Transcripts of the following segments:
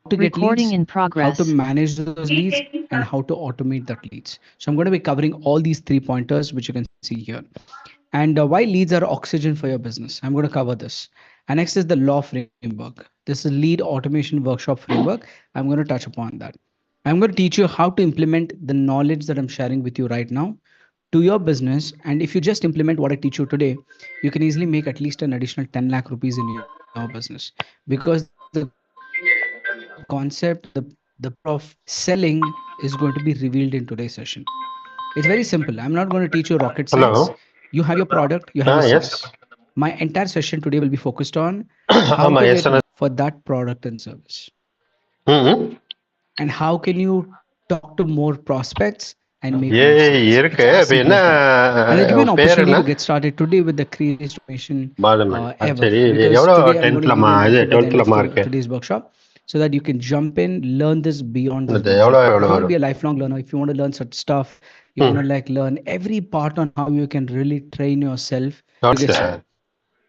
to get Recording leads, in how to progress. manage those leads, and how to automate that leads. So I'm going to be covering all these 3 pointers, which you can see here. And why leads are oxygen for your business. I'm going to cover this. And next is the law framework. This is lead automation workshop framework. I'm going to touch upon that. I'm going to teach you how to implement the knowledge that I'm sharing with you right now to your business. And if you just implement what I teach you today, you can easily make at least an additional 10 lakh rupees in your business, because the concept, the power of selling is going to be revealed in today's session. It's very simple. I'm not going to teach you rocket science. You have your product, you have your service. Yes. My entire session today will be focused on how to ஆமா get yes more for that product and service. ம் And how can you talk to more prospects and make more ஏய் sales? இருக்கு It's as இப்ப என்ன simple as that. And I'll give you an உன் பேர் opportunity என்ன to get started today with the craziest automation Balaman ever. சரி Because எவ்வளோ today I'm going to give டென்த்லமா you an இது offer by the end of டுவெல்த்லமா இருக்கு today's workshop, so that you can jump in, learn this beyond this இது workshop. If எவ்வளோ you want to be வரும் a lifelong learner, if you want to learn such stuff, you want to like learn every part on how you can really train yourself to get started.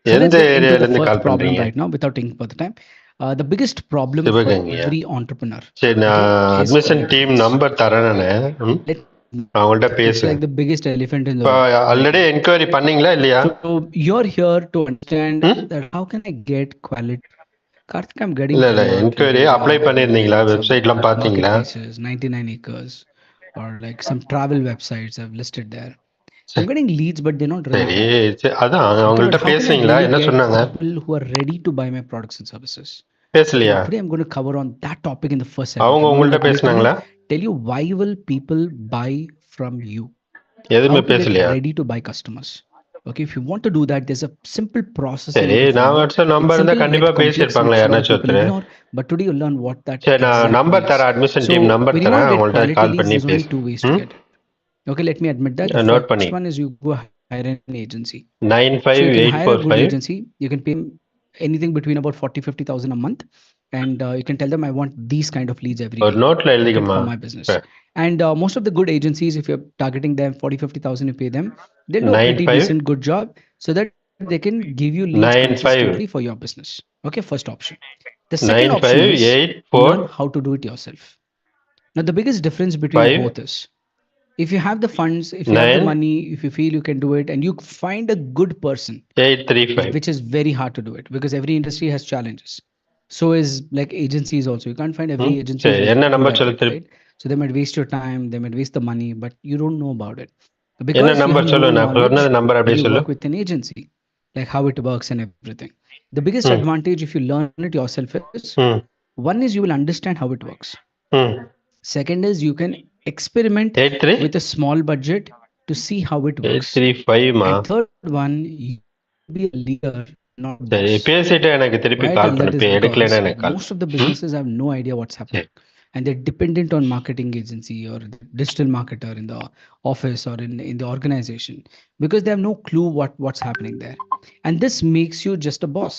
So let's எந்த get into the ஏரியாலேருந்து first call problem பண்றீங்க right now without taking further time. The biggest problem for சிவகங்கையா every entrepreneur, சரி okay, நான் is admission credit team cards. Number தரேன் நான் Let அவங்கள்ட்ட It's பேசுங்க like the biggest elephant in the இப்போ room right already now. Enquiry பண்ணீங்களா இல்லையா So you're here to understand ம்? that how can I get quality. Karthik, I'm getting இல்ல இல்ல work like என்கொயரி அப்ளை பண்ணிருந்தீங்களா like some வெப்சைட்லாம் பாத்தீங்களா marketplaces, 99 acres, or like some travel websites I've listed there. I'm சரி getting leads, but they're not really சரி, good. அதான் Okay, but அவங்கள்ட்ட how can I பேசுனீங்களா really என்ன get சொன்னாங்க people who are ready to buy my products and services? பேசலையா Today I'm going to cover on that topic in the first segment. அவங்க I'm going to உங்கள்ட்ட literally பேசுனாங்களா tell you why will people buy from you. எதுவுமே How to get பேசலையா ready to buy customers. Okay, if you want to do that, there's a simple process you சரி need to நான் follow. WhatsApp It's number இருந்தா simple கண்டிப்பா yet complex, பேசியிருப்பாங்களா which a lot of யாருனாச்சும் people ஒருத்தர் ignore. But today you'll learn what that சரி நான் exactly number is. தரேன் admission So team number when you தரேன் want to get அவங்கள்ட்ட quality கால் leads, பண்ணி there's only பேசு two ways to get it. Okay, let me admit that. The note first பண்ணி one is you go hire an agency. Nine So five you can eight hire a four good five agency. You can pay anything between about 40,000-50,000 a month, and you can tell them I want these kind of leads every ஒரு day, நோட்ல okay, எழுதிக்கமா for my business. And most of the good agencies, if you're targeting them 40,000-50,000, you pay them, they'll do a nine pretty five decent good job, so that they can give you leads nine five consistently for your business. Okay, first option. The second nine option five is eight four learn how to do it yourself. Now the biggest difference between five both is, if you have the funds, if you have the nine money, if you feel you can do it, and you find a good person, eight three five which is very hard to do it because every industry has challenges. So is like agencies also. You can't find every agency சரி who's என்ன good number at சொல்லு it, திருப்பி right? So they might waste your time, they might waste the money, but you don't know about it என்ன because you have number no சொல்லு நான் knowledge சொன்னது number and அப்படியே you சொல்லு work with an agency, like how it works and everything. The biggest ம் advantage if you learn it yourself is, ம் one is you will understand how it works. ம் Second is you can experiment eight three with a small budget to see how it eight works. Three ஃபைவ்மா And third one, you be a leader, not a சரி boss. பேசிட்டு எனக்கு திருப்பி Why I call tell பண்ணு that is இப்போ எடுக்கலைன்னா because எனக்கு கால் most of the ம் businesses have no idea what's சரி happening, and they're dependent on marketing agency or the digital marketer in the office or in the organization, because they have no clue what's happening there. And this makes you just a boss,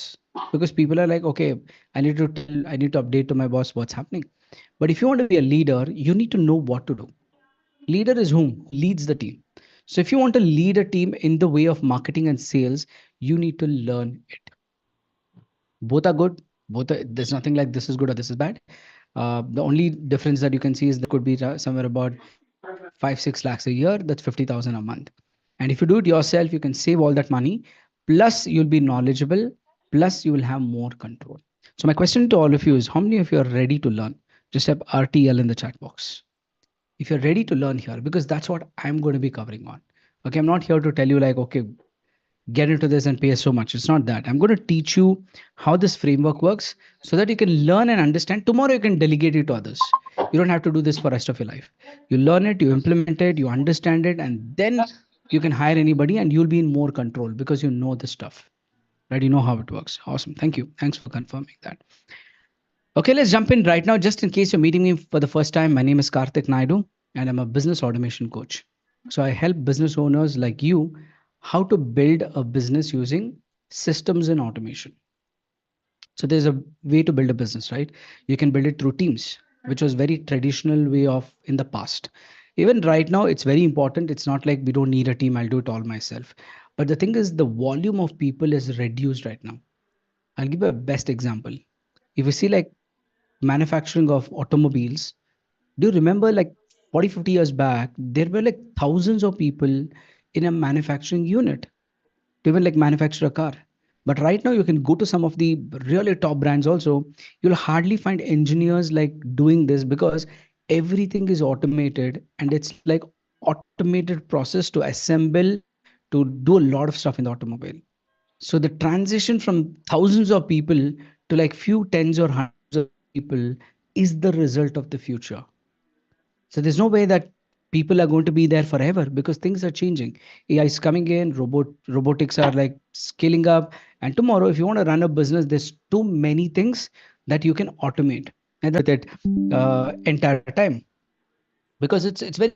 because people are like, okay, I need to update to my boss what's happening. But if you want to be a leader, you need to know what to do. Leader is whom leads the team. So if you want to lead a team in the way of marketing and sales, you need to learn it. Both are good. There's nothing like this is good or this is bad. The only difference that you can see is there could be somewhere about 5-6 lakhs a year. That's 50,000 a month. And if you do it yourself, you can save all that money. Plus, you'll be knowledgeable. Plus, you will have more control. So my question to all of you is, how many of you are ready to learn? Just type RTL in the chat box if you're ready to learn here, because that's what I'm going to be covering on. Okay, I'm not here to tell you like, okay, get into this and pay so much. It's not that. I'm going to teach you how this framework works so that you can learn and understand. Tomorrow you can delegate it to others. You don't have to do this for the rest of your life. You learn it, you implement it, you understand it, and then you can hire anybody and you'll be in more control because you know the stuff, right? You know how it works. Awesome. Thank you. Thanks for confirming that. Okay, let's jump in right now. Just in case you're meeting me for the first time, my name is Karthik Naidu and I'm a business automation coach. So I help business owners like you how to build a business using systems and automation. So there's a way to build a business, right? You can build it through teams, which was very traditional way of in the past. Even right now, it's very important. It's not like we don't need a team. I'll do it all myself. But the thing is, the volume of people is reduced right now. I'll give a best example. If you see like manufacturing of automobiles, do you remember like 40, 50 years back, there were like thousands of people in a manufacturing unit to even like manufacture a car. But right now, you can go to some of the really top brands also. You'll hardly find engineers like doing this because everything is automated and it's like automated process to assemble to do a lot of stuff in the automobile. So the transition from thousands of people to like few tens or hundreds of people is the result of the future. So there's no way that people are going to be there forever because things are changing. AI is coming in, robotics are like scaling up. And tomorrow, if you want to run a business, there's too many things that you can automate and with it entire time because it's very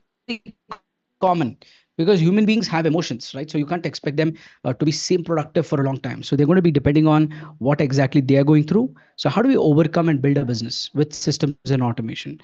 common because human beings have emotions, right? So you can't expect them to be same productive for a long time. So they're going to be depending on what exactly they are going through. So how do we overcome and build a business with systems and automation?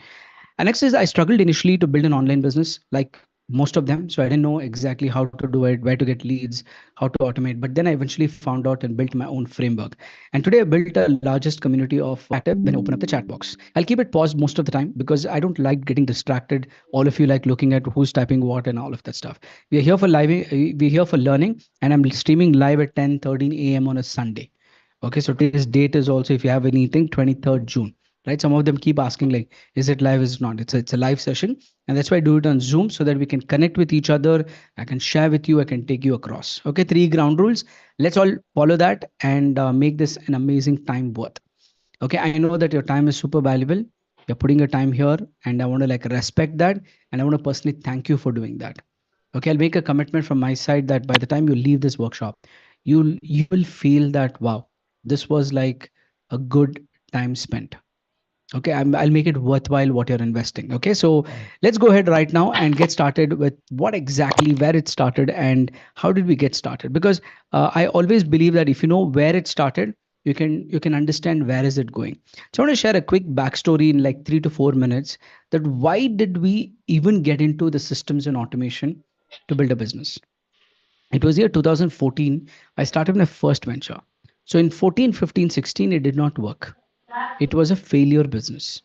And next is I struggled initially to build an online business like most of them. So I didn't know exactly how to do it, where to get leads, how to automate. But then I eventually found out and built my own framework. And today I built a largest community of active when I open up the chat box. I'll keep it paused most of the time because I don't like getting distracted. All of you like looking at who's typing what and all of that stuff. We are here for live. We're here for learning, and I'm streaming live at 10:13 a.m. on a Sunday. Okay, so today's date is also, if you have anything, 23rd June, right? Some of them keep asking like, is it live? Is it not? It's a live session, and that's why I do it on Zoom so that we can connect with each other. I can share with you. I can take you across. Okay, three ground rules. Let's all follow that and make this an amazing time worth. Okay, I know that your time is super valuable. You're putting your time here, and I want to like respect that, and I want to personally thank you for doing that. Okay, I'll make a commitment from my side that by the time you leave this workshop, you will feel that wow, this was like a good time spent. Okay, I'll make it worthwhile what you're investing. Okay, so let's go ahead right now and get started with what exactly where it started and how did we get started. Because I always believe that if you know where it started, you can understand where is it going. So I want to share a quick backstory in like 3 to 4 minutes that why did we even get into the systems and automation to build a business. It was year 2014. I started my first venture. So in 14, 15, 16, it did not work. It was a failure business.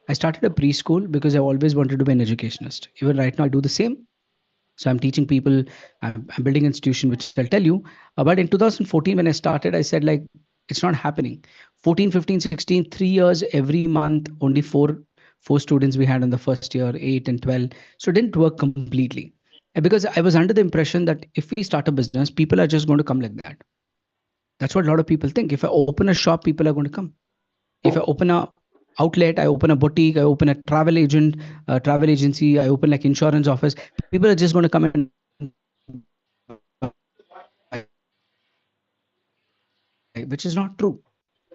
I started a preschool because I always wanted to be an educationist. Even right now, I do the same. So I'm teaching people, I'm building an institution, which I'll tell you. But in 2014, when I started, I said, like, it's not happening. 14, 15, 16, 3 years, every month, only four students we had in the first year, 8 and 12. So it didn't work completely. And because I was under the impression that if we start a business, people are just going to come like that. That's what a lot of people think. If I open a shop, people are going to come. If I open a outlet, I open a boutique, I open a travel agent, travel agency, I open like insurance office, people are just going to come and buy, which is not true.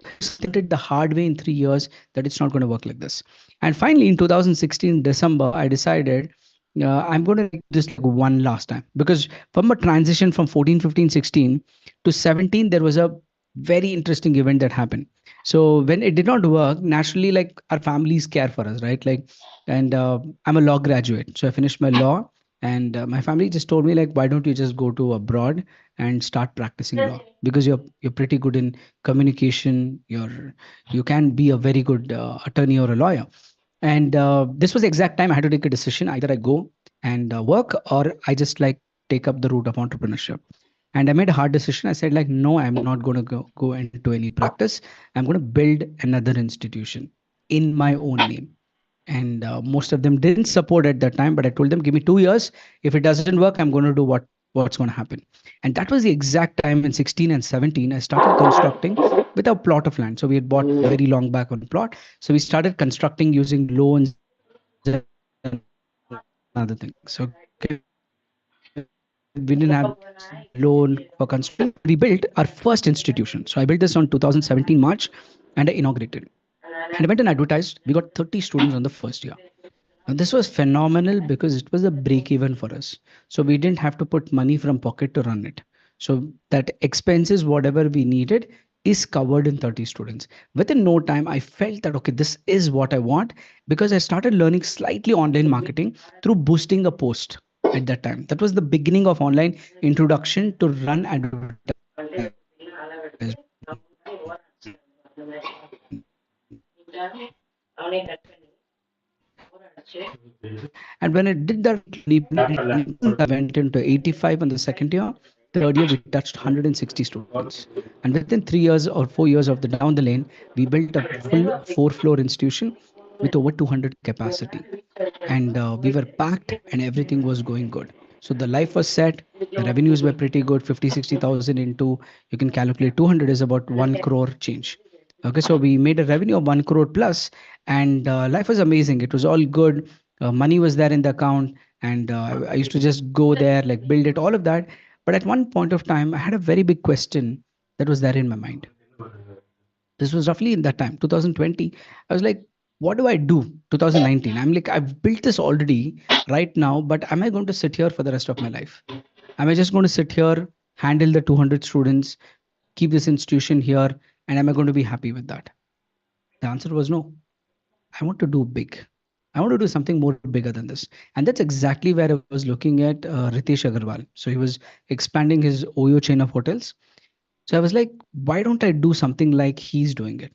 Because I learned the hard way in 3 years that it's not going to work like this. And finally, in 2016 December, I decided I'm going to like do this like one last time because from a transition from 14, 15, 16 to 17, there was a very interesting event that happened. So when it did not work, naturally, like our families care for us, right? And I'm a law graduate, so I finished my law, and my family just told me like, why don't you just go to abroad and start practicing law because you're pretty good in communication. You can be a very good attorney or a lawyer. And this was the exact time I had to take a decision. Either I go and work or I just like take up the route of entrepreneurship. And I made a hard decision. I said like, no, I'm not going to go into any practice. I'm going to build another institution in my own name. And most of them didn't support at that time, but I told them, give me 2 years. If it doesn't work, I'm going to do what's going to happen. And that was the exact time in 16 and 17 I started constructing with a plot of land. So we had bought very long back on plot. So we started constructing using loans and other things. Okay, we didn't have loan for construction. We built our first institution. So I built this on 2017 March, and I inaugurated. And I went and advertised. We got 30 students on the first year. Now, this was phenomenal because it was a break even for us. So we didn't have to put money from pocket to run it. So that expenses, whatever we needed, is covered in 30 students. Within no time, I felt that, okay, this is what I want because I started learning slightly online marketing through boosting a post. at that time. That was the beginning of online introduction to run advertisement and when I did that slowly, I went into 85 on the second year. Third year, we touched 160 students. And within 3 years or 4 years of the down the lane, we built a full four-floor institution with over 200 capacity. And we were packed and everything was going good. So the life was set. The revenues were pretty good, 50, 60,000 into, you can calculate 200 is about 1 crore change. Okay, so we made a revenue of 1 crore plus, and life was amazing. It was all good. Money was there in the account, and I used to just go there, like build it, all of that. But at one point of time, I had a very big question that was there in my mind. This was roughly in that time, 2020. I was like, what do I do? 2019. I'm like, I've built this already right now, but am I going to sit here for the rest of my life? Am I just going to sit here, handle the 200 students, keep this institution here, and am I going to be happy with that? The answer was no. I want to do big. I want to do something more bigger than this. And that's exactly where I was looking at Ritesh Agarwal. So he was expanding his Oyo chain of hotels. So I was like, why don't I do something like he's doing it?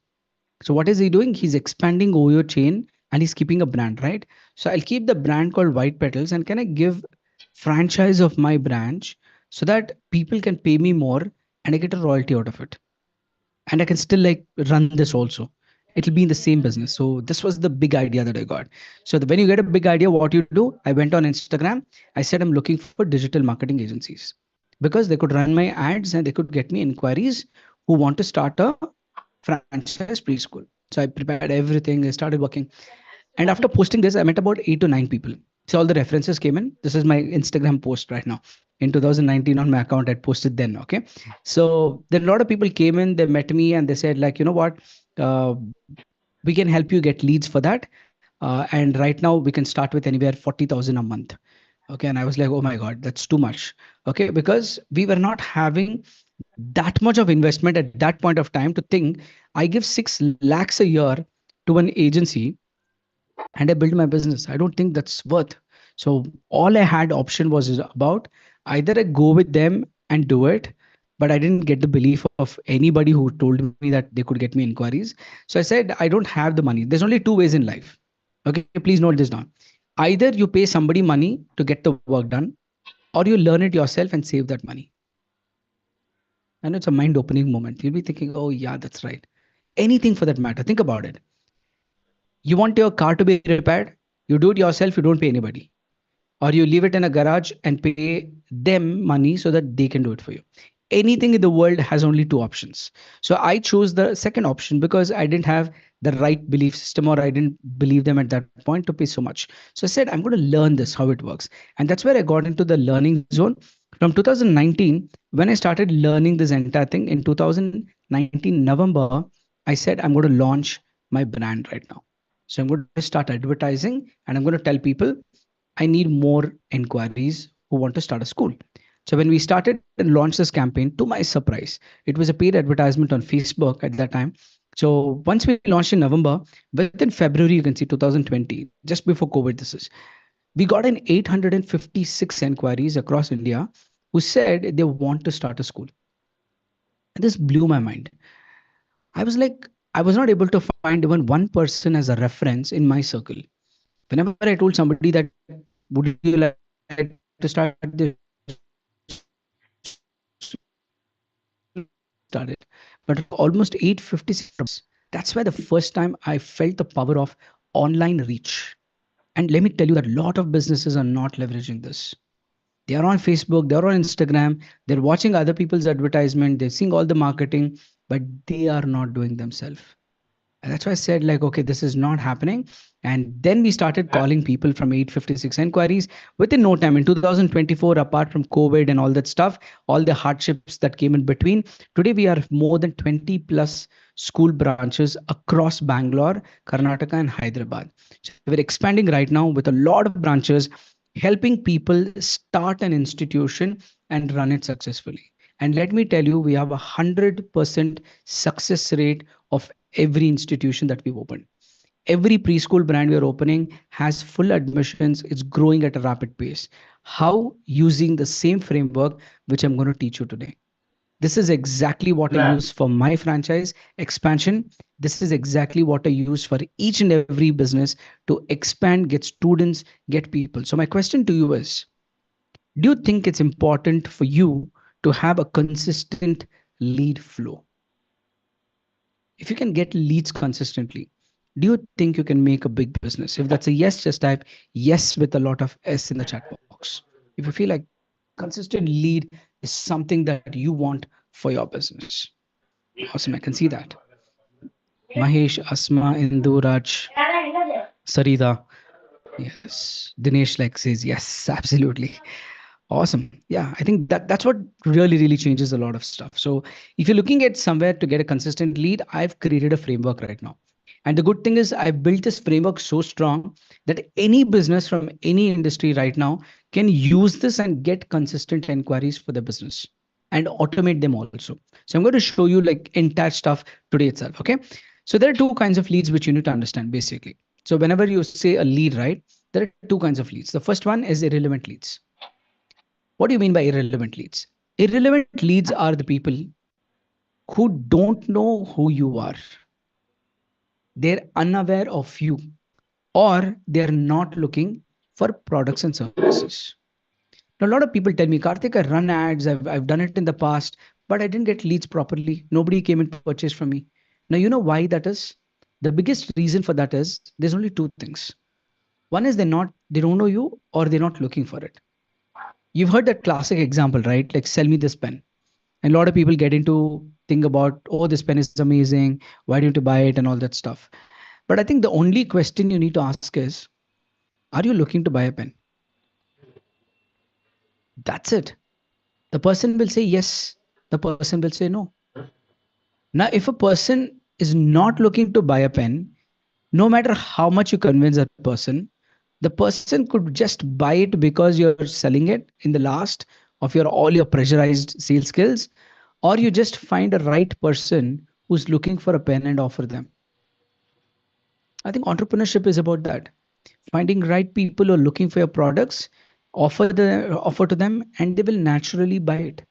So what is he doing? He's expanding Oyo chain and he's keeping a brand, right? So I'll keep the brand called White Petals and can I give franchise of my branch so that people can pay me more and I get a royalty out of it. And I can still like run this also. It'll be in the same business. So this was the big idea that I got. So when you get a big idea, what you do? I went on Instagram. I said I'm looking for digital marketing agencies because they could run my ads and they could get me inquiries who want to start a franchise preschool. So I prepared everything. I started working. And after posting this, I met about 8 to 9 people. So all the references came in. This is my Instagram post right now. In 2019 on my account, I posted then. Okay. So then a lot of people came in, they met me and they said, like, you know what? Uh, we can help you get leads for that. And right now we can start with anywhere 40,000 a month. Okay. And I was like, oh my God, that's too much. Okay. Because we were not having that much of investment at that point of time to think I give 6 lakhs a year to an agency and I build my business. I don't think that's worth. So all I had option was is about either I go with them and do it, but I didn't get the belief of anybody who told me that they could get me inquiries. So I said, I don't have the money. There's only two ways in life. Okay, please note this down. Either you pay somebody money to get the work done, or you learn it yourself and save that money. And it's a mind opening moment. You'll be thinking, oh, yeah, that's right. Anything for that matter. Think about it. You want your car to be repaired, you do it yourself, you don't pay anybody. Or you leave it in a garage and pay them money so that they can do it for you. Anything in the world has only two options. So I chose the second option because I didn't have the right belief system or I didn't believe them at that point to pay so much. So I said, I'm going to learn this, how it works. And that's where I got into the learning zone. From 2019, when I started learning this entire thing in 2019 November, I said, I'm going to launch my brand right now. So I'm going to start advertising and I'm going to tell people I need more inquiries who want to start a school. So when we started and launched this campaign, to my surprise, it was a paid advertisement on Facebook at that time. So once we launched in November, within February, you can see 2020, just before COVID, this is, we got in 856 inquiries across India who said they want to start a school. And this blew my mind. I was like, I was not able to find even one person as a reference in my circle. Whenever I told somebody that, would you like to start this school? Nobody started. But almost 856 inquiries, that's where the first time I felt the power of online reach. And let me tell you that a lot of businesses are not leveraging this. They are on Facebook, they are on Instagram, they're watching other people's advertisement, they're seeing all the marketing, but they are not doing themselves. And that's why I said, like, okay, this is not happening. And then we started calling people from 856 inquiries. Within no time, in 2024, apart from COVID and all that stuff, all the hardships that came in between, today we are more than 20 plus school branches across Bangalore, Karnataka, and Hyderabad. So we're expanding right now with a lot of branches, helping people start an institution and run it successfully. And let me tell you, we have 100% success rate of every institution that we've opened. Every institution that we've opened. every preschool brand we are opening has full admissions. It's growing at a rapid pace. How? Using the same framework which I'm going to teach you today. This is exactly what I use for my franchise expansion. This is exactly what I use for each and every business to expand, get students, get people. So, my question to you is, do you think it's important for you to have a consistent lead flow? If you can get leads consistently, do you think you can make a big business? If that's a yes, just type yes with a lot of S in the chat box. If you feel like consistent lead is something that you want for your business. Awesome, I can see that. Mahesh, Asma, Indu, Raj, Sarita. Yes. Dinesh like says yes, absolutely. Awesome. Yeah, I think that's what really changes a lot of stuff. So if you're looking at somewhere to get a consistent lead, I've created a framework right now. And the good thing is I've built this framework so strong that any business from any industry right now can use this and get consistent inquiries for the business and automate them also. So I'm going to show you like entire stuff today itself. Okay. So there are two kinds of leads which you need to understand basically. So whenever you say a lead, right, there are two kinds of leads. The first one is irrelevant leads. What do you mean by irrelevant leads? Irrelevant leads are the people who don't know who you are. They're unaware of you, or they're not looking for products and services. Now, a lot of people tell me, Karthik, I run ads, I've done it in the past, but I didn't get leads properly. Nobody came and purchased from me. Now, you know why that is? The biggest reason for that is there's only two things. One is they don't know you, or they're not looking for it. You've heard that classic example, right? Like, sell me this pen. And a lot of people get into think about, oh, this pen is amazing. Why don't you buy it and all that stuff? But I think the only question you need to ask is, are you looking to buy a pen? That's it. The person will say yes. The person will say no. Now, if a person is not looking to buy a pen, no matter how much you convince that the person could just buy it because you're selling it in the last of your all your pressurized sales skills, or you just find a right person who's looking for a pen and offer them. I think entrepreneurship is about that. Finding right people who are looking for your products, offer to them, and they will naturally buy it.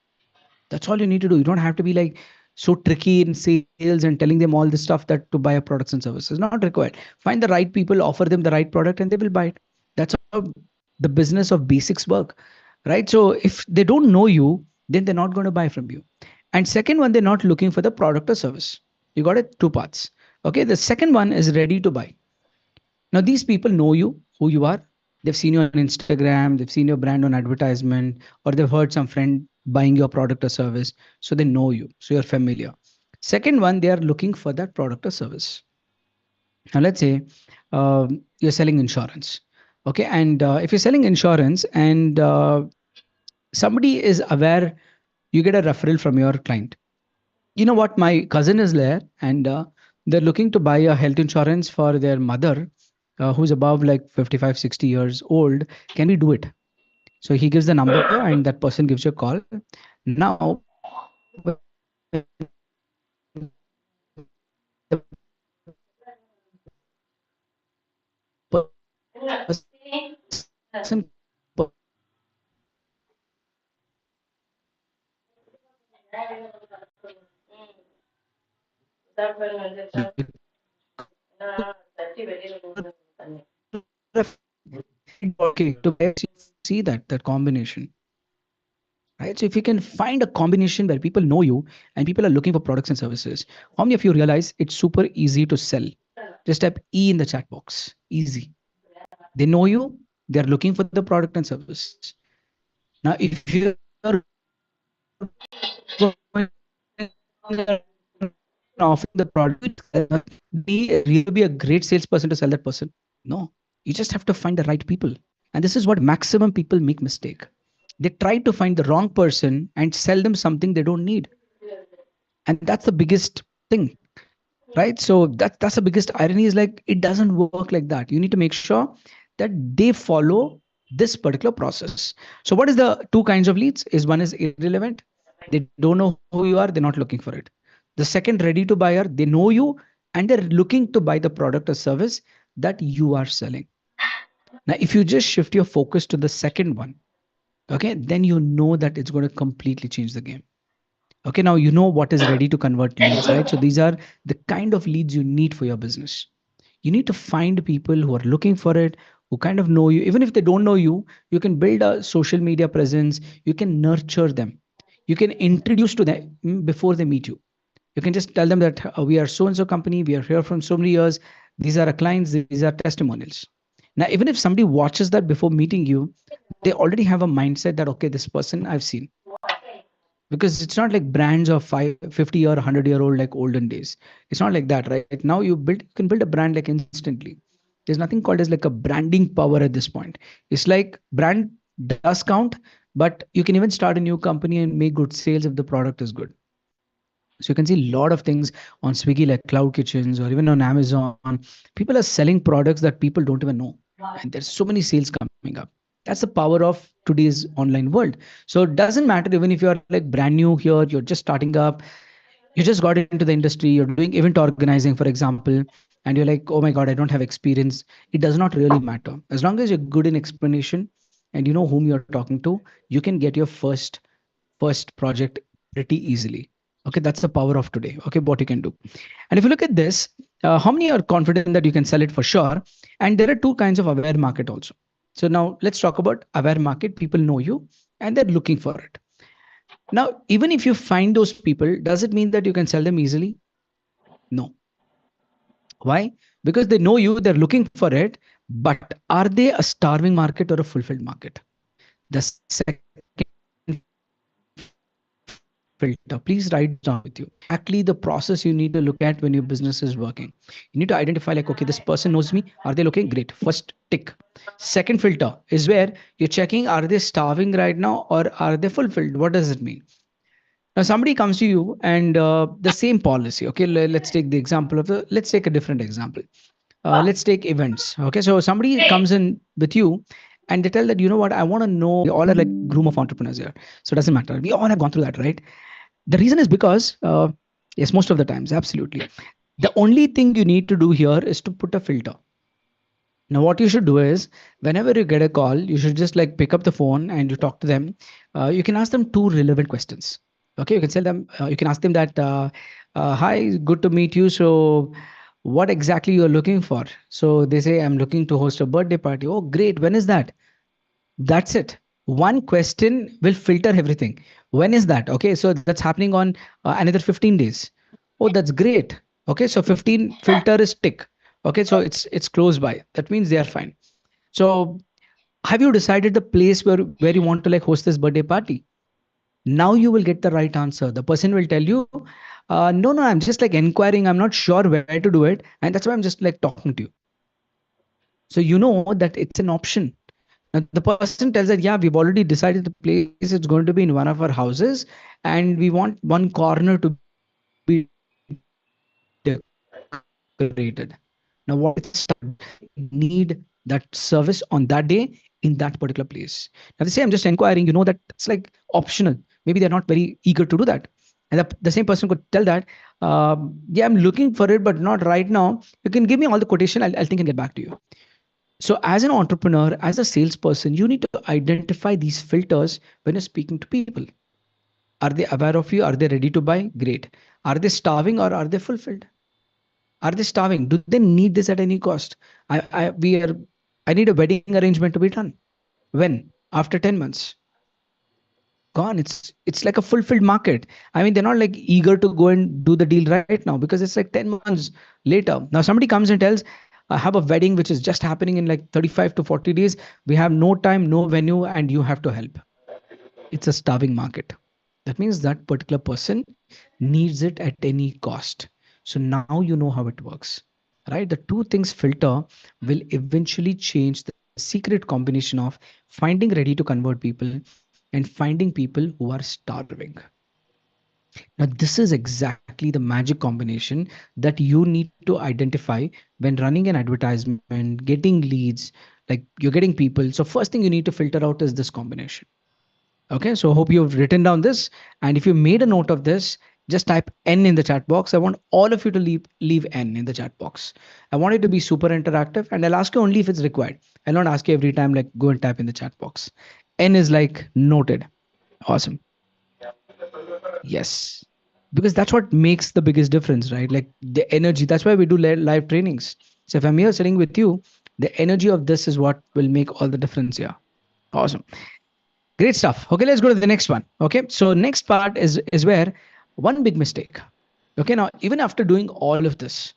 That's all you need to do. You don't have to be like so tricky in sales and telling them all this stuff that to buy a products and services. Not required. Find the right people, offer them the right product, and they will buy it. That's how the business of basics work, right? So if they don't know you, then they're not going to buy from you. And second one, they're not looking for the product or service. You got it? Two parts. Okay. The second one is ready to buy. Now, these people know you, who you are. They've seen you on Instagram, they've seen your brand on advertisement, or they've heard some friend buying your product or service. So they know you. So you're familiar. Second one, they are looking for that product or service. Now, let's say you're selling insurance. Okay. And if you're selling insurance and somebody is aware, you get a referral from your client. You know what? My cousin is there and they're looking to buy a health insurance for their mother who's above like 55, 60 years old. Can we do it? So he gives the number and that person gives you a call. Now, when the person calls you, the person okay to buy see that combination, right? So if you can find a combination where people know you and people are looking for products and services, how many of you realize it's super easy to sell? Just type E in the chat box. Easy. They know you, they're looking for the product and service. Now if you're going to offering the product, be really be a great salesperson to sell that person? No, you just have to find the right people. And this is what maximum people make mistake. They try to find the wrong person and sell them something they don't need. And that's the biggest thing, right? So that's the biggest irony is like it doesn't work like that. You need to make sure that they follow this particular process. So what is the two kinds of leads is one is irrelevant. They don't know who you are, they're not looking for it. The second ready to buyer, they know you, and they're looking to buy the product or service that you are selling. Now, if you just shift your focus to the second one, okay, then you know that it's going to completely change the game. Okay, now you know what is ready to convert leads, right? So these are the kind of leads you need for your business. You need to find people who are looking for it, who kind of know you. Even if they don't know you, you can build a social media presence, you can nurture them, you can introduce to them before they meet you. You can just tell them that we are so and so company, we are here from so many years, these are our clients, these are testimonials. Now even if somebody watches that before meeting you, they already have a mindset that okay, this person I've seen. Because it's not like brands of 50 or 100-year-old like olden days. It's not like that. Right now you can build a brand like instantly. There's nothing called as like a branding power at this point. It's like brand does count, but you can even start a new company and make good sales if the product is good. So you can see a lot of things on Swiggy like cloud kitchens or even on Amazon. People are selling products that people don't even know. And there's so many sales coming up. That's the power of today's online world. So it doesn't matter even if you're like brand new here, you're just starting up, you just got into the industry, you're doing event organizing, for example, and you're like, oh my God, I don't have experience. It does not really matter. As long as you're good in explanation and you know whom you're talking to, you can get your first project pretty easily. Okay, that's the power of today. Okay, what you can do. And if you look at this, how many are confident that you can sell it for sure? And there are two kinds of aware market also. So now let's talk about aware market. People know you and they're looking for it. Now, even if you find those people, does it mean that you can sell them easily? No. Why? Because they know you, they're looking for it, but are they a starving market or a fulfilled market? The second filter, please write this down with you. This is exactly the process you need to look at when your business is working. You need to identify like, okay, this person knows me. Are they looking? Great. First tick. Second filter is where you're checking, are they starving right now or are they fulfilled? What does it mean? Now somebody comes to you and the same policy. Okay, let's take the example of the. Let's take a different example. Let's take events. Okay, so somebody comes in with you and they tell that, you know what, I want to know. We all are like groom of entrepreneurs here, so it doesn't matter. We all have gone through that, right? The reason is because yes, most of the times, absolutely. The only thing you need to do here is to put a filter. Now, what you should do is, whenever you get a call, you should just like pick up the phone and you talk to them. You can ask them two relevant questions. Okay, you can tell them, you can ask them that, hi, good to meet you. So, what exactly you're looking for? So they say, I'm looking to host a birthday party. Oh, great. When is that? That's it. One question will filter everything. When is that? Okay, so that's happening on another 15 days. Oh, that's great. Okay, so 15 filter is tick. Okay, so it's close by. That means they are fine. So have you decided the place where you want to like host this birthday party? Now you will get the right answer. The person will tell you, no, no, I'm just like inquiring. I'm not sure where to do it, and that's why I'm just like talking to you. So you know that it's an option. Now the person tells that, yeah, we've already decided the place. It's going to be in one of our houses, and we want one corner to be decorated. Now, what is the starting point? They need that service on that day in that particular place. Now they say, I'm just inquiring. You know that it's like optional. Maybe they're not very eager to do that. And the same person could tell that, yeah, I'm looking for it, but not right now. You can give me all the quotation. I'll think and get back to you. So, as an entrepreneur, as a salesperson, you need to identify these filters when you're speaking to people. Are they aware of you? Are they ready to buy? Great. Are they starving or are they fulfilled? Are they starving? Do they need this at any cost? I need a wedding arrangement to be done. When? After 10 months. Gone. It's like a fulfilled market. I mean, they're not like eager to go and do the deal right now because it's like 10 months later. Now somebody comes and tells, I have a wedding which is just happening in like 35 to 40 days. We have no time, no venue, and you have to help. It's a starving market. That means that particular person needs it at any cost. So now you know how it works, right? The two things filter will eventually change the secret combination of finding ready to convert people and finding people who are starving. Now, this is exactly the magic combination that you need to identify when running an advertisement, getting leads, like you're getting people. So, first thing you need to filter out is this combination. Okay, so hope you've written down this. And if you made a note of this, Just type N in the chat box. I want all of you to leave N in the chat box. I want it to be super interactive, and I'll ask you only if it's required. I'll not ask you every time, like, go and type in the chat box. N is like noted. Awesome. Yes. Because that's what makes the biggest difference, right? Like the energy. That's why we do live trainings. So if I'm here sitting with you, the energy of this is what will make all the difference here. Awesome. Great stuff. Okay, let's go to the next one. Okay, so next part is where one big mistake. Okay, now even after doing all of this,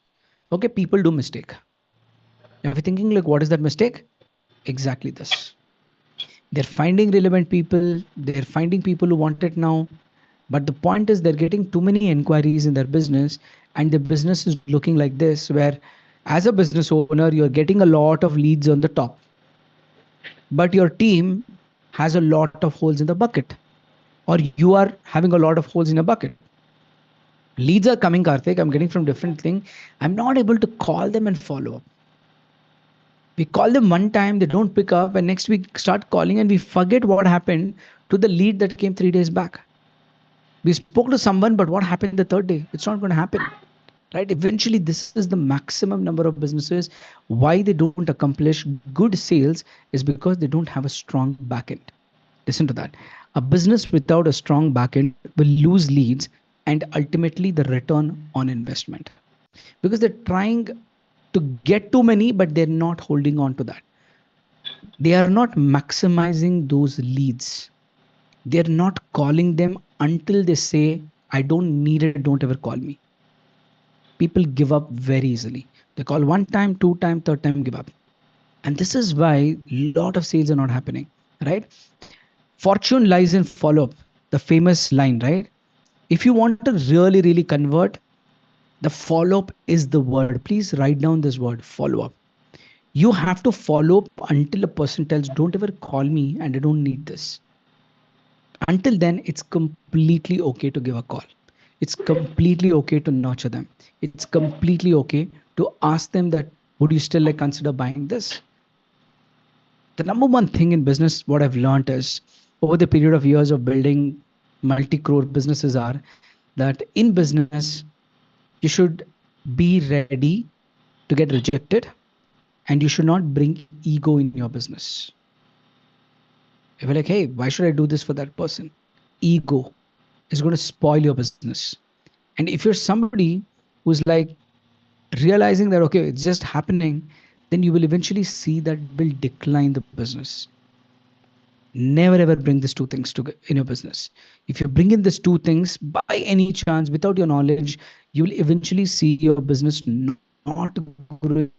okay, people do mistake. Now if you're thinking like, what is that mistake? Exactly this. They're finding relevant people. They're finding people who want it now. But the point is, they're getting too many inquiries in their business, and the business is looking like this, where as a business owner, you're getting a lot of leads on the top, but your team has a lot of holes in the bucket, or you are having a lot of holes in a bucket. Leads are coming, Karthik. I'm getting from different thing. I'm not able to call them and follow up. We call them one time, they don't pick up, and next week start calling, and we forget what happened to the lead that came 3 days back. We spoke to someone, but what happened the third day? It's not going to happen. Right? Eventually, this is the maximum number of businesses. Why they don't accomplish good sales is because they don't have a strong backend. Listen to that. A business without a strong backend will lose leads and ultimately the return on investment, because they're trying to get too many, but they're not holding on to that. They are not maximizing those leads. They're not calling them until they say, I don't need it, don't ever call me. People give up very easily. They call one time, two time, third time, give up. And this is why a lot of sales are not happening, right? Fortune lies in follow up, the famous line, right? If you want to really, really convert, the follow up is the word. Please write down this word, follow up. You have to follow up until a person tells, don't ever call me and I don't need this. Until then, it's completely okay to give a call. It's completely okay to nurture them. It's completely okay to ask them that, would you still like consider buying this? The number one thing in business, what I've learned is, over the period of years of building multi-crore businesses, are that in business, you should be ready to get rejected, and you should not bring ego in your business. If you're like, hey, why should I do this for that person? Ego is going to spoil your business. And if you're somebody who's like realizing that, okay, it's just happening, then you will eventually see that will decline the business. Never ever bring these two things together in your business. If you bring in these two things by any chance without your knowledge, you will eventually see your business not growing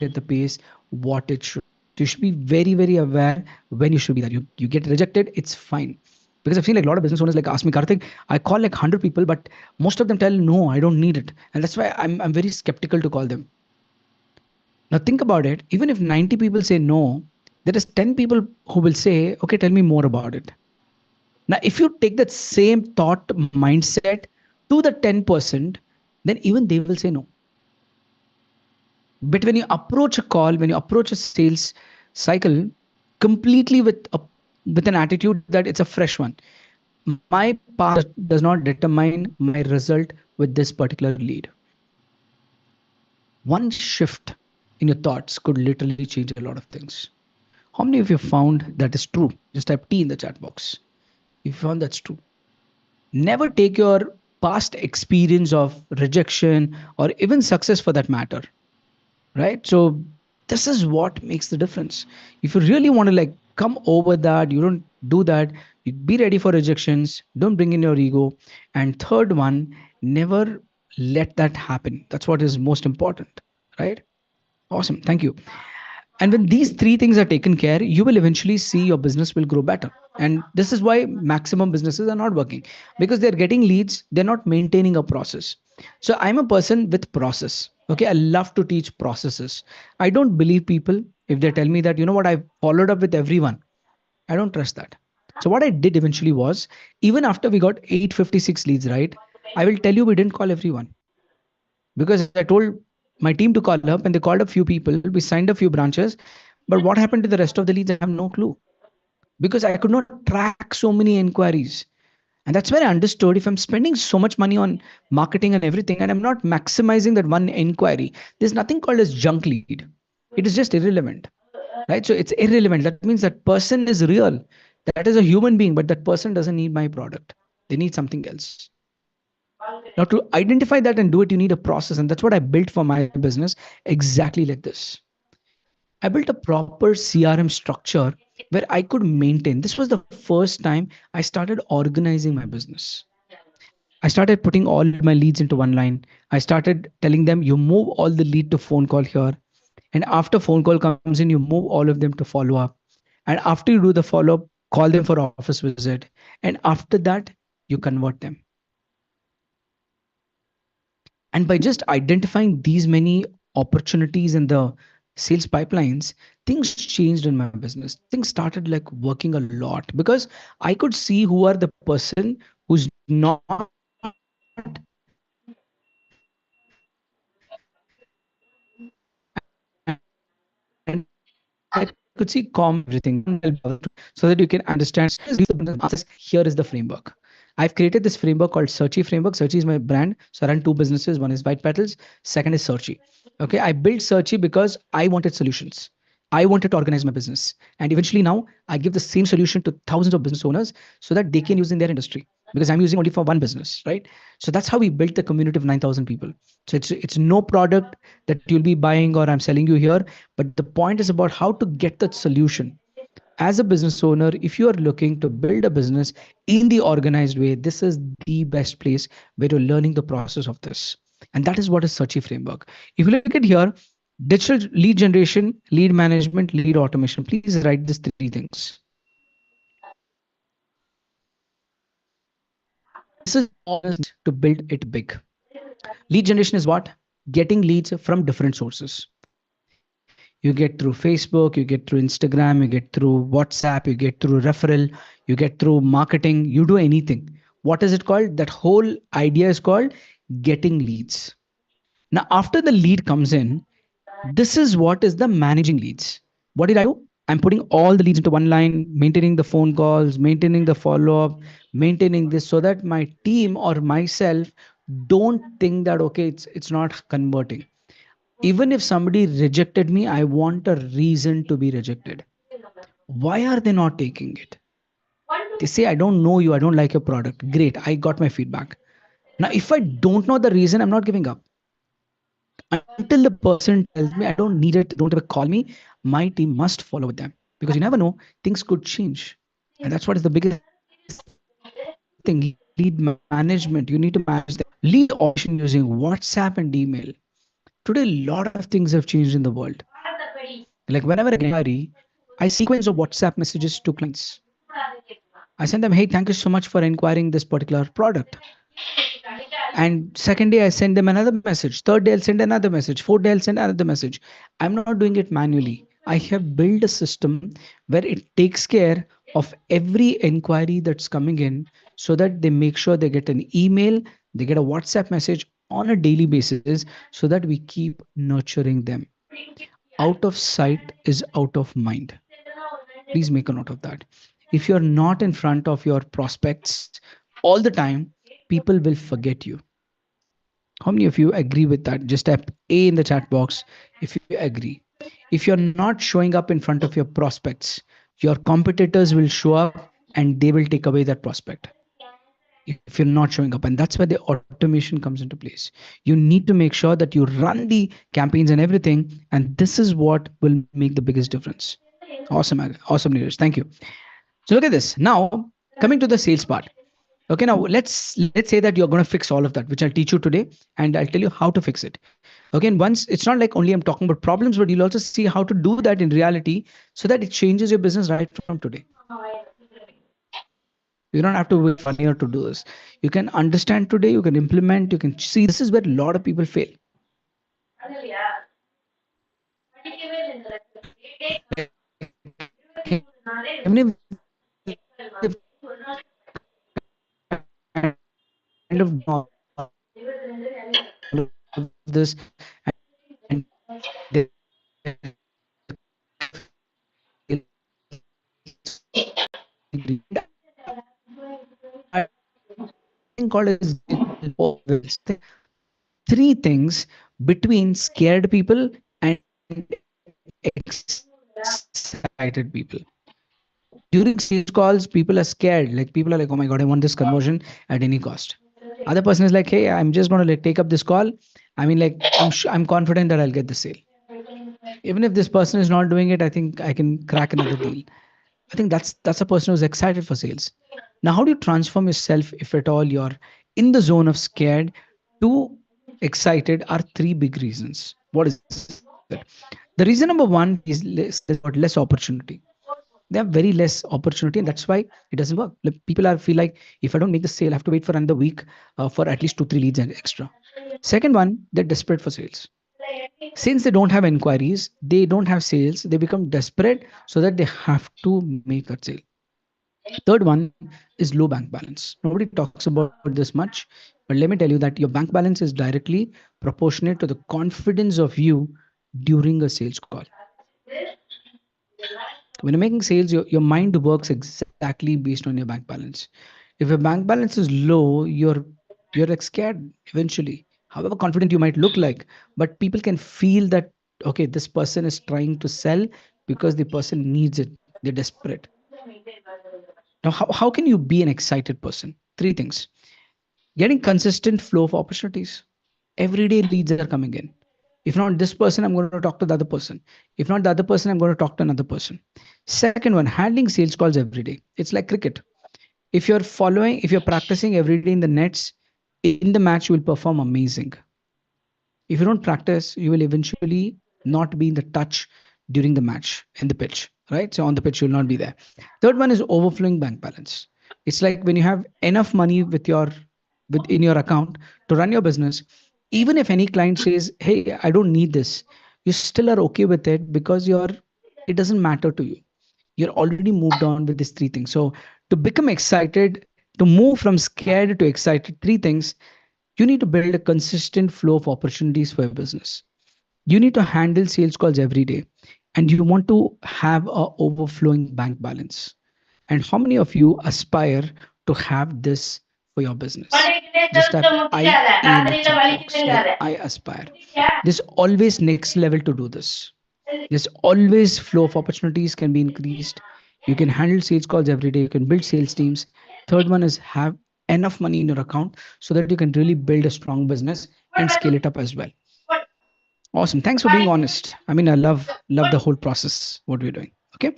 at the pace what it should. So you should be very, very aware when you should be that. You get rejected, it's fine. Because I've seen like a lot of business owners like ask me, Karthik, I call like 100 people, but most of them tell no, I don't need it. And that's why I'm very skeptical to call them. Now think about it. Even if 90 people say no, there is 10 people who will say, okay, tell me more about it. Now, if you take that same thought mindset to the 10%, then even they will say no. But when you approach a call, when you approach a sales cycle completely with an attitude that it's a fresh one, my past does not determine my result with this particular lead. One shift in your thoughts could literally change a lot of things. How many of you found that is true? Just type T in the chat box if you found that's true. Never take your past experience of rejection or even success for that matter, right? So this is what makes the difference. If you really want to like come over that, you don't do that. You be ready for rejections, don't bring in your ego. And third one, never let that happen. That's what is most important, right? Awesome, thank you. And when these three things are taken care, you will eventually see your business will grow better. And this is why maximum businesses are not working, because they're getting leads, they're not maintaining a process. So I'm a person with process. Okay, I love to teach processes. I don't believe people if they tell me that, you know what, I followed up with everyone. I don't trust that. So what I did eventually was, even after we got 856 leads, right, I will tell you we didn't call everyone, because I told my team to call up, and they called up few people, we signed a few branches. But what happened to the rest of the leads, I have no clue, because I could not track so many inquiries. And that's where I understood if I'm spending so much money on marketing and everything, and I'm not maximizing that one inquiry, there's nothing called as junk lead. It is just irrelevant, right? So it's irrelevant. That means that person is real. That is a human being, but that person doesn't need my product. They need something else. Now, to identify that and do it, you need a process. And that's what I built for my business exactly like this. I built a proper CRM structure where I could maintain. This was the first time I started organizing my business. I started putting all my leads into one line. I started telling them, you move all the lead to phone call here. And after phone call comes in, you move all of them to follow up. And after you do the follow up, call them for office visit. And after that, you convert them. And by just identifying these many opportunities in the sales pipelines, things changed in my business. Things started like working a lot because I could see who are the person who's not and I could see common everything so that you can understand here is the framework. I've created this framework called Searchy framework. Searchy is my brand. So I run two businesses. One is White Petals. Second is Searchy. Okay. I built Searchy because I wanted solutions. I wanted to organize my business. And eventually now I give the same solution to thousands of business owners so that they can use in their industry because I'm using only for one business, right? So that's how we built the community of 9,000 people. So it's no product that you'll be buying or I'm selling you here, but the point is about how to get that solution. As a business owner, if you are looking to build a business in the organized way, this is the best place where you're learning the process of this. And that is what is Searchy framework. If you look at here, digital lead generation, lead management, lead automation, please write these three things. This is to build it big. Lead generation is what? Getting leads from different sources. You get through Facebook, you get through Instagram, you get through WhatsApp, you get through referral, you get through marketing, you do anything. What is it called? That whole idea is called getting leads. Now, after the lead comes in, this is what is the managing leads. What did I do? I'm putting all the leads into one line, maintaining the phone calls, maintaining the follow up, maintaining this so that my team or myself don't think that okay, it's not converting. Even if somebody rejected me, I want a reason to be rejected. Why are they not taking it? They say, I don't know you, I don't like your product. Great, I got my feedback. Now, if I don't know the reason, I'm not giving up. Until the person tells me, I don't need it, don't ever call me, my team must follow with them. Because you never know, things could change. And that's what is the biggest thing lead management. You need to manage them. Lead automation using WhatsApp and email. Today, a lot of things have changed in the world. Like whenever I get an inquiry, I send a sequence of WhatsApp messages to clients. I send them, hey, thank you so much for inquiring this particular product. And second day, I send them another message. Third day, I'll send another message. Fourth day, I'll send another message. I'm not doing it manually. I have built a system where it takes care of every inquiry that's coming in so that they make sure they get an email, they get a WhatsApp message on a daily basis so that we keep nurturing them. Out of sight is out of mind. Please make a note of that. If you're not in front of your prospects all the time, people will forget you. How many of you agree with that? Just type A in the chat box if you agree. If you're not showing up in front of your prospects, your competitors will show up and they will take away that prospect. If you're not showing up, and that's where the automation comes into place. You need to make sure that you run the campaigns and everything, and this is what will make the biggest difference. Awesome, awesome leaders. Thank you. So look at this. Now, coming to the sales part. Okay, now let's say that you're going to fix all of that, which I'll teach you today, and I'll tell you how to fix it. Okay, and once it's not like only I'm talking about problems, but you'll also see how to do that in reality so that it changes your business right from today. You don't have to wait 1 year to do this. You can understand today, you can implement, you can see. This is where a lot of people fail. called as digital overwhelm. So I think these are the three things between scared people and excited people. During sales calls, people are scared. Like people are like, oh my god, I want this conversion at any cost. Other person is like, hey, I'm just going to like take up this call. I mean, like I'm confident that I'll get the sale. Even if this person is not doing it, I think I can crack another deal. I think that's a person who's excited for sales. Now, how do you transform yourself if at all you're in the zone of scared to excited are three big reasons. What is it? The reason number one is less about less opportunity. They have very less opportunity, and that's why it doesn't work. Like, people are feel like, if I don't make the sale, I have to wait for another week for at least 2 3 leads and extra. Second one, they're desperate for sales. Since they don't have inquiries, they don't have sales, they become desperate so that they have to make a sale. Third one is low bank balance. Nobody talks about this much, but let me tell you that your bank balance is directly proportionate to the confidence of you during a sales call. When you're making sales, your mind works exactly based on your bank balance. If your bank balance is low, you're like scared eventually. However confident you might look like, but people can feel that, okay, this person is trying to sell because the person needs it. They're desperate. Now, how can you be an excited person? Three things: getting consistent flow of opportunities. Everyday leads are coming in. If not this person, I'm going to talk to the other person. If not the other person, I'm going to talk to another person. Second one, handling sales calls every day. It's like cricket. If you're practicing every day in the nets, in the match, you will perform amazing. If you don't practice, you will eventually not be in the touch during the match in the pitch, right? So on the pitch, you'll not be there. Third one is overflowing bank balance. It's like when you have enough money within your account to run your business. Even if any client says, hey, I don't need this, you still are okay with it because it doesn't matter to you. You're already moved on with these three things. So to become excited, to move from scared to excited, three things: you need to build a consistent flow of opportunities for your business. You need to handle sales calls every day, and you want to have a overflowing bank balance. And how many of you aspire to have this for your business? Just type I A in the chat box, like I aspire. There's always next level to do this. There's always flow of opportunities can be increased. You can handle sales calls every day. You can build sales teams. Third one is have enough money in your account so that you can really build a strong business and scale it up as well. Awesome. Thanks for being honest. I mean, I love the whole process what we're doing. Okay.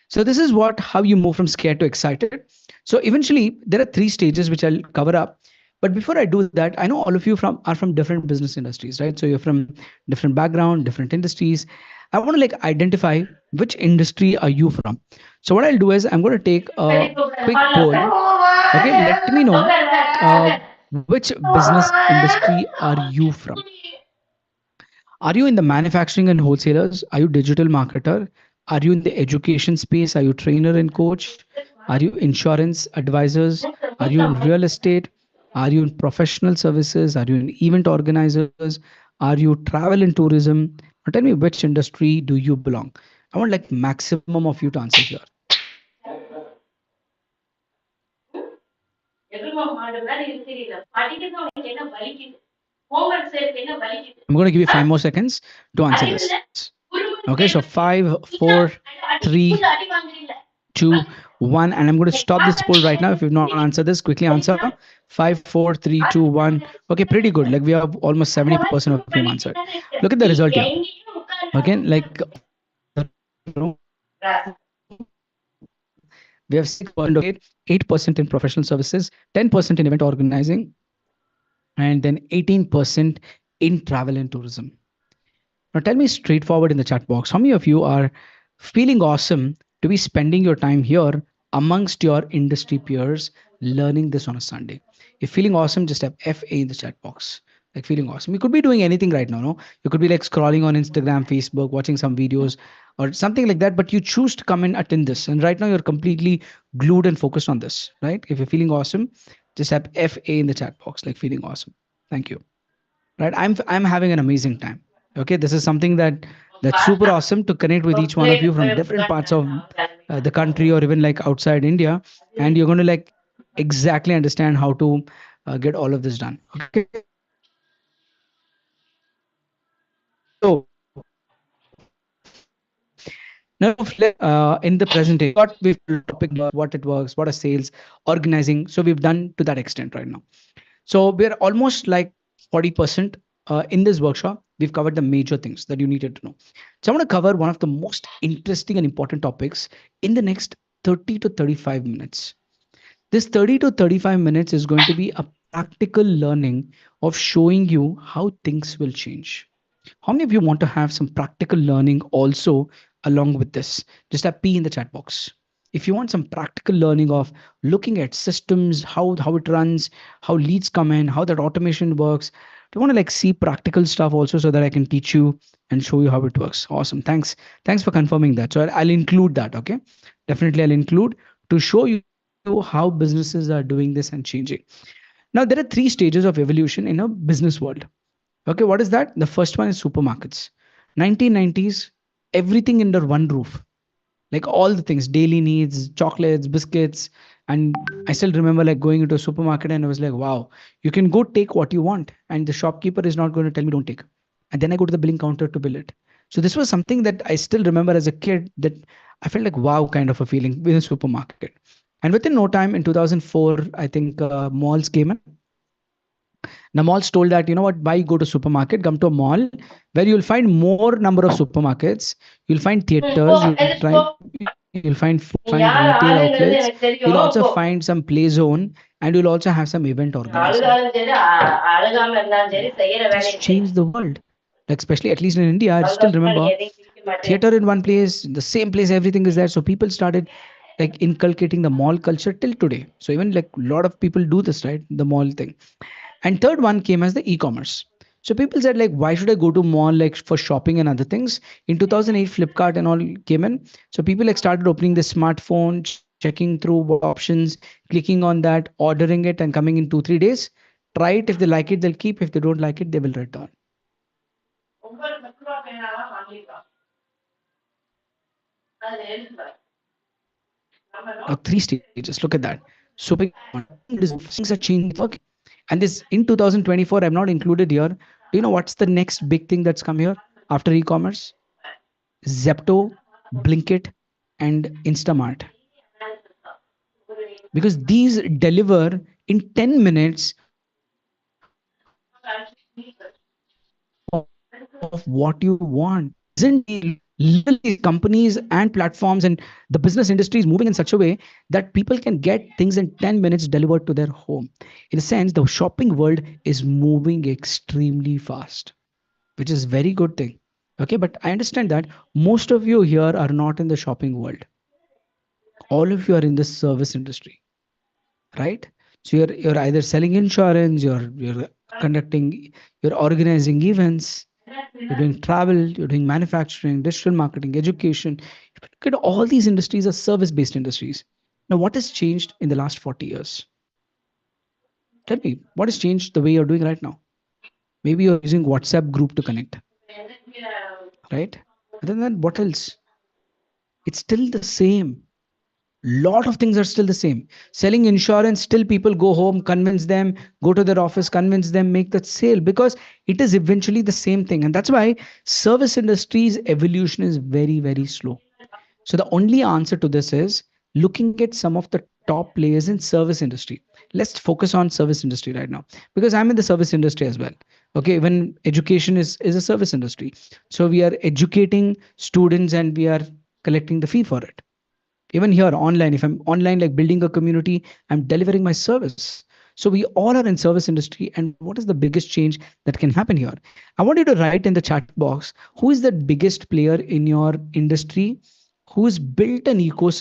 So this is what how you move from scared to excited. So eventually there are three stages which I'll cover up. But before I do that, I know all of you are from different business industries, right? So you're from different background, different industries. I want to like identify which industry are you from. So what I'll do is I'm going to take a quick poll. Okay, let me know uh, which business industry are you from. Are you in the manufacturing and wholesalers? Are you digital marketer? Are you in the education space? Are you trainer and coach? Are you insurance advisors? Are you in real estate? Are you in professional services? Are you in event organizers? Are you travel and tourism? Now tell me, which industry do you belong? I want like maximum of you to answer here. I'm going to give you 5 more seconds to answer this. Okay, so 5, 4, 3, 2, 1, and I'm going to stop this poll right now. If you've not answered this, quickly answer. 5, 4, 3, 2, 1. Okay, pretty good. Like we have almost 70% of you answered. Look at the result here. Okay, like all of you are from we have 6% of real estate, 8% in professional services, 10% in event organizing, and then 18% in travel and tourism. Now, tell me straightforward in the chat box, how many of you are feeling awesome to be spending your time here amongst your industry peers learning this on a Sunday? If feeling awesome, just have FA in the chat box. Like feeling awesome. You could be doing anything right now, no? You could be like scrolling on Instagram, Facebook, watching some videos or something like that, but you choose to come and attend this. And right now you're completely glued and focused on this, right? If you're feeling awesome, just have FA in the chat box, like feeling awesome. Thank you. Right, I'm having an amazing time. Okay, this is something that's super awesome to connect with each one of you from different parts of the country or even like outside India, and you're going to like exactly understand how to get all of this done. Okay, so now let's in the presentation we've told topic here, what it works, what are sales, organizing. So we've done to that extent right now. So we're almost like 40% in this workshop. We've covered the major things that you needed to know. So I want to cover one of the most interesting and important topics in the next 30 to 35 minutes. This 30 to 35 minutes is going to be a practical learning of showing you how things will change. How many of you want to have some practical learning also along with this? Just a P in the chat box. If you want some practical learning of looking at systems, how it runs, how leads come in, how that automation works, do you want to like see practical stuff also so that I can teach you and show you how it works? Awesome. Thanks. Thanks for confirming that. So I'll include that. Okay. Definitely I'll include to show you how businesses are doing this and changing. Now there are three stages of evolution in a business world. Okay, what is that? The first one is supermarkets. 1990s, everything under one roof, like all the things, daily needs, chocolates, biscuits. And I still remember like going into a supermarket and I was like, wow, you can go take what you want, and the shopkeeper is not going to tell me don't take. And then I go to the billing counter to bill it. So this was something that I still remember as a kid that I felt like wow kind of a feeling with a supermarket. And within no time in 2004, I think malls came in. Now malls told that, you know what, why go to supermarket, come to a mall where you'll find more number of supermarkets, you'll find theaters, you'll find retail outlets, you'll also find some play zone, and you'll also have some event organizing. This changed the world. Like especially at least in India, I still remember theater in one place, the same place, everything is there. So people started like inculcating the mall culture till today. So even like a lot of people do this, right? The mall thing. And third one came as the e-commerce. So people said like, why should I go to mall like for shopping and other things? In 2008, Flipkart and all came in. So people like started opening the smartphone, checking through what options, clicking on that, ordering it, and coming in 2 3 days. Try it. If they like it, they'll keep. If they don't like it, they will return. Now three stages. Look at that. So big one. Things are changing. It's working. And this in 2024, I'm not included here. Do you know what's the next big thing that's come here after e-commerce? Zepto, Blinkit, and Instamart. Because these deliver in 10 minutes of what you want. Isn't literally companies and platforms and the business industry is moving in such a way that people can get things in 10 minutes delivered to their home. In a sense, the shopping world is moving extremely fast, which is very good thing. Okay, but I understand that most of you here are not in the shopping world. All of you are in the service industry, right? So you're either selling insurance, you're conducting, you're organizing events, you're doing travel, you're doing manufacturing, digital marketing, education. If you look at all these industries are service-based industries. Now, what has changed in the last 40 years? Tell me, what has changed the way you're doing right now? Maybe you're using WhatsApp group to connect, right? Other than that, what else? It's still the same. Lot of things are still the same. Selling insurance, still people go home, convince them, go to their office, convince them, make that sale, because it is eventually the same thing. And that's why service industry's evolution is very, very slow. So the only answer to this is looking at some of the top players in service industry. Let's focus on service industry right now, because I'm in the service industry as well. Okay, even education is a service industry. So we are educating students and we are collecting the fee for it. Even here online, if I'm online like building a community, I'm delivering my service. So we all are in service industry. And what is the biggest change that can happen here? I want you to write in the chat box, who is the biggest player in your industry who's built an ecosystem